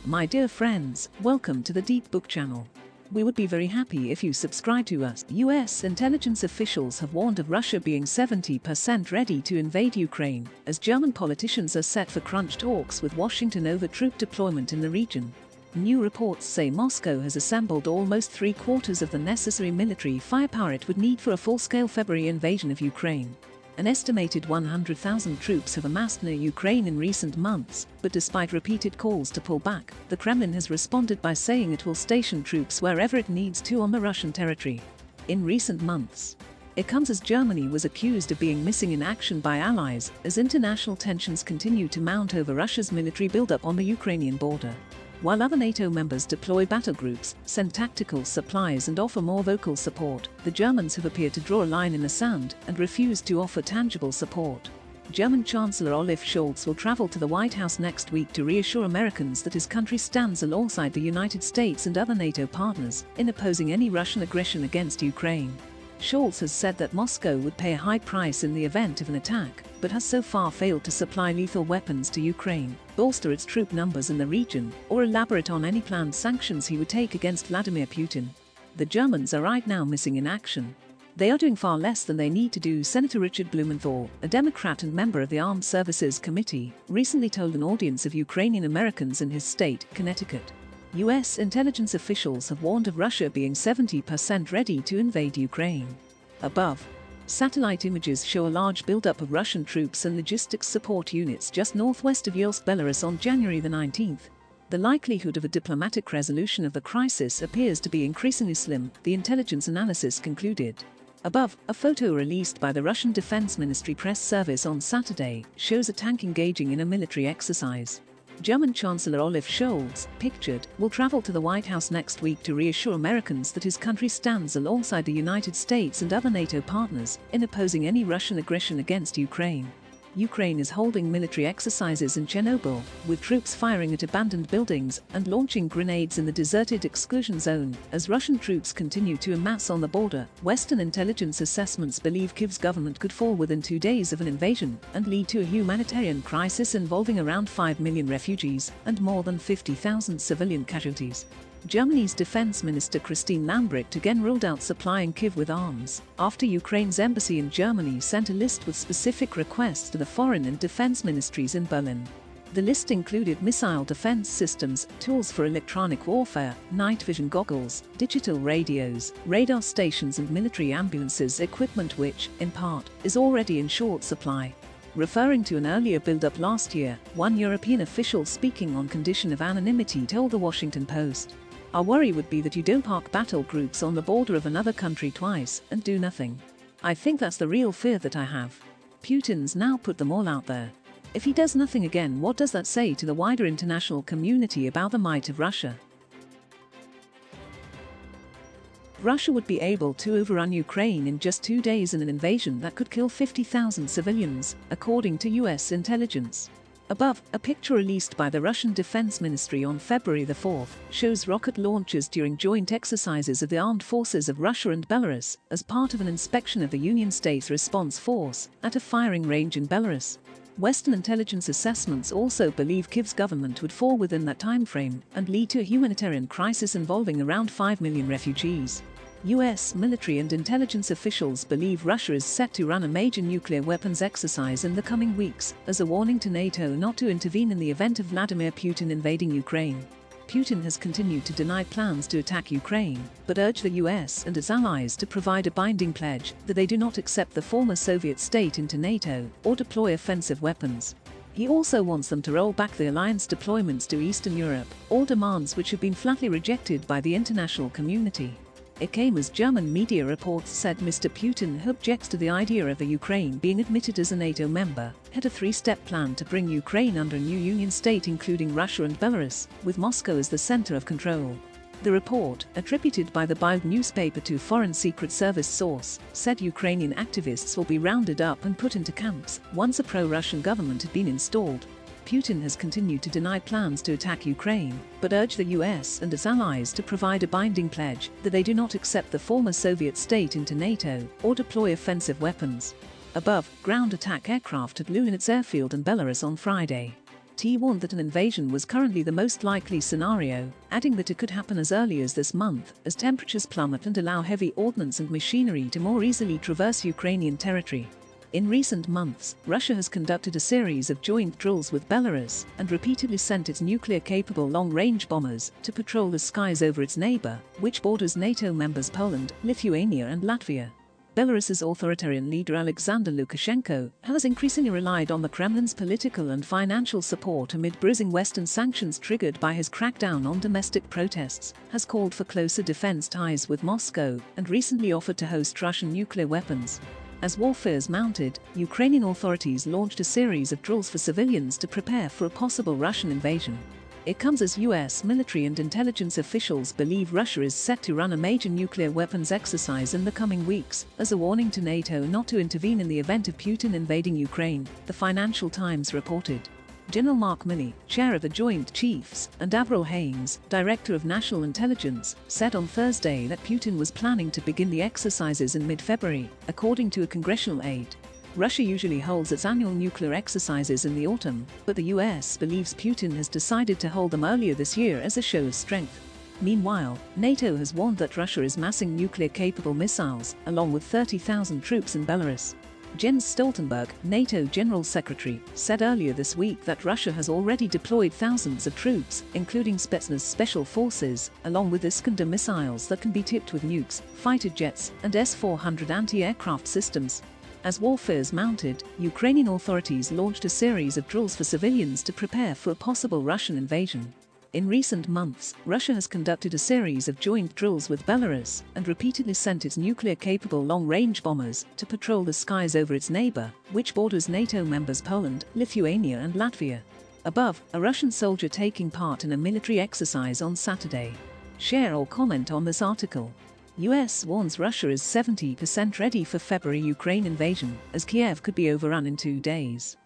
My dear friends, welcome to the Deep Book channel. We would be very happy if you subscribe to us. US intelligence officials have warned of Russia being 70% ready to invade Ukraine, as German politicians are set for crunch talks with Washington over troop deployment in the region. New reports say Moscow has assembled almost three-quarters of the necessary military firepower it would need for a full-scale February invasion of Ukraine. An estimated 100,000 troops have amassed near Ukraine in recent months, but despite repeated calls to pull back, the Kremlin has responded by saying it will station troops wherever it needs to on the Russian territory. In recent months, it comes as Germany was accused of being missing in action by allies, as international tensions continue to mount over Russia's military buildup on the Ukrainian border. While other NATO members deploy battle groups, send tactical supplies and offer more vocal support, the Germans have appeared to draw a line in the sand and refuse to offer tangible support. German Chancellor Olaf Scholz will travel to the White House next week to reassure Americans that his country stands alongside the United States and other NATO partners in opposing any Russian aggression against Ukraine. Scholz has said that Moscow would pay a high price in the event of an attack, but has so far failed to supply lethal weapons to Ukraine, bolster its troop numbers in the region, or elaborate on any planned sanctions he would take against Vladimir Putin. The Germans are right now missing in action. They are doing far less than they need to do. Senator Richard Blumenthal, a Democrat and member of the Armed Services Committee, recently told an audience of Ukrainian Americans in his state, Connecticut. US intelligence officials have warned of Russia being 70% ready to invade Ukraine. Above, satellite images show a large buildup of Russian troops and logistics support units just northwest of Yelsk, Belarus on January the 19th. The likelihood of a diplomatic resolution of the crisis appears to be increasingly slim, the intelligence analysis concluded. Above, a photo released by the Russian Defence Ministry press service on Saturday shows a tank engaging in a military exercise. German Chancellor Olaf Scholz, pictured, will travel to the White House next week to reassure Americans that his country stands alongside the United States and other NATO partners in opposing any Russian aggression against Ukraine. Ukraine is holding military exercises in Chernobyl, with troops firing at abandoned buildings and launching grenades in the deserted exclusion zone, as Russian troops continue to amass on the border. Western intelligence assessments believe Kyiv's government could fall within 2 days of an invasion and lead to a humanitarian crisis involving around 5 million refugees and more than 50,000 civilian casualties. Germany's Defence Minister Christine Lambrecht again ruled out supplying Kyiv with arms, after Ukraine's embassy in Germany sent a list with specific requests to the foreign and defence ministries in Berlin. The list included missile defence systems, tools for electronic warfare, night vision goggles, digital radios, radar stations and military ambulances, equipment which, in part, is already in short supply. Referring to an earlier build-up last year, one European official speaking on condition of anonymity told the Washington Post, "Our worry would be that you don't park battle groups on the border of another country twice and do nothing. I think that's the real fear that I have. Putin's now put them all out there. If he does nothing again, what does that say to the wider international community about the might of Russia?" Russia would be able to overrun Ukraine in just 2 days in an invasion that could kill 50,000 civilians, according to US intelligence. Above, a picture released by the Russian Defense Ministry on February the 4th shows rocket launches during joint exercises of the armed forces of Russia and Belarus as part of an inspection of the Union States Response Force at a firing range in Belarus. Western intelligence assessments also believe Kyiv's government would fall within that time frame and lead to a humanitarian crisis involving around 5 million refugees. US military and intelligence officials believe Russia is set to run a major nuclear weapons exercise in the coming weeks, as a warning to NATO not to intervene in the event of Vladimir Putin invading Ukraine. Putin has continued to deny plans to attack Ukraine, but urged the US and its allies to provide a binding pledge that they do not accept the former Soviet state into NATO or deploy offensive weapons. He also wants them to roll back the alliance deployments to Eastern Europe, all demands which have been flatly rejected by the international community. It came as German media reports said Mr. Putin, who objects to the idea of the Ukraine being admitted as a NATO member, had a 3-step plan to bring Ukraine under a new union state including Russia and Belarus, with Moscow as the center of control. The report, attributed by the Bild newspaper to Foreign Secret Service source, said Ukrainian activists will be rounded up and put into camps once a pro-Russian government had been installed. Putin has continued to deny plans to attack Ukraine, but urged the US and its allies to provide a binding pledge that they do not accept the former Soviet state into NATO or deploy offensive weapons. Above, ground attack aircraft at Luhansk airfield in Belarus on Friday. T warned that an invasion was currently the most likely scenario, adding that it could happen as early as this month, as temperatures plummet and allow heavy ordnance and machinery to more easily traverse Ukrainian territory. In recent months, Russia has conducted a series of joint drills with Belarus and repeatedly sent its nuclear-capable long-range bombers to patrol the skies over its neighbor, which borders NATO members Poland, Lithuania and Latvia. Belarus's authoritarian leader Alexander Lukashenko has increasingly relied on the Kremlin's political and financial support amid bruising Western sanctions triggered by his crackdown on domestic protests, has called for closer defense ties with Moscow, and recently offered to host Russian nuclear weapons. As warfare's mounted, Ukrainian authorities launched a series of drills for civilians to prepare for a possible Russian invasion. It comes as US military and intelligence officials believe Russia is set to run a major nuclear weapons exercise in the coming weeks, as a warning to NATO not to intervene in the event of Putin invading Ukraine, the Financial Times reported. General Mark Milley, chair of the Joint Chiefs, and Avril Haines, director of national intelligence, said on Thursday that Putin was planning to begin the exercises in mid-February, according to a congressional aide. Russia usually holds its annual nuclear exercises in the autumn, but the US believes Putin has decided to hold them earlier this year as a show of strength. Meanwhile, NATO has warned that Russia is massing nuclear-capable missiles, along with 30,000 troops in Belarus. Jens Stoltenberg, NATO General Secretary, said earlier this week that Russia has already deployed thousands of troops, including Spetsnaz special forces, along with Iskander missiles that can be tipped with nukes, fighter jets, and S-400 anti-aircraft systems. As warfare's mounted, Ukrainian authorities launched a series of drills for civilians to prepare for a possible Russian invasion. In recent months, Russia has conducted a series of joint drills with Belarus and repeatedly sent its nuclear-capable long-range bombers to patrol the skies over its neighbor, which borders NATO members Poland, Lithuania and Latvia. Above, a Russian soldier taking part in a military exercise on Saturday. Share or comment on this article. US warns Russia is 70% ready for February Ukraine invasion, as Kyiv could be overrun in 2 days.